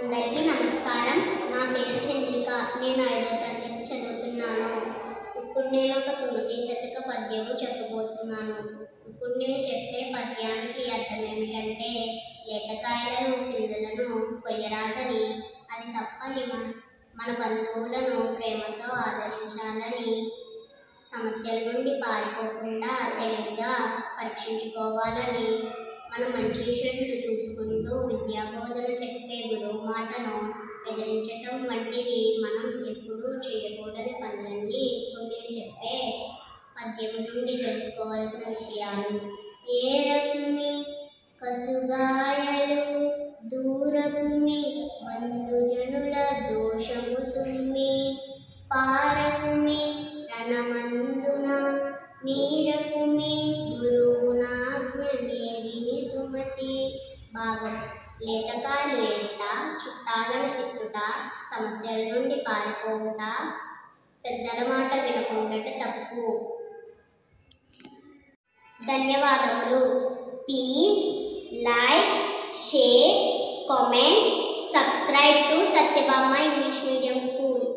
అందరికీ నమస్కారం. నా పేరు చంద్రిక. నేను 5వ తరగతి చదువుతున్నాను. ఇప్పుడు నేను ఒక సుమతి శతక పద్యము చెప్పబోతున్నాను. ఇప్పుడు నేను చెప్పే పద్యానికి అర్థం ఏమిటంటే, లేతకాయలను పిందులను కొయ్యరాదని, అది తప్పని, మన బంధువులను ప్రేమతో ఆదరించాలని, సమస్యల నుండి పారిపోకుండా తెలివిగా పరీక్షించుకోవాలని, మనం మంచి చెడులు చూసుకుంటూ విద్యాబోధన చెప్పే గురువు మాటను ఎదిరించటం వంటివి మనం ఎప్పుడూ చేయకూడని పనులన్నీ ఇప్పుడు నేను చెప్పే పద్యం నుండి తెలుసుకోవాల్సిన విషయాలు. ఏరకుమి కసుగాయలు దూరకుమి బంధుజనుల దోషము సుమ్మి, పారకుమి రణమందున మీరకుమి గురువునాజ్ఞ మేదిని సుమతి. భాగం. లేతకాయలు ఏరుట, చుట్టాలను తిట్టుట, సమస్యల నుండి పారిపోవుట, పెద్దల మాట వినకుండట తప్పు. ధన్యవాదములు. Please like, share, comment, subscribe to Satyabhama English medium school.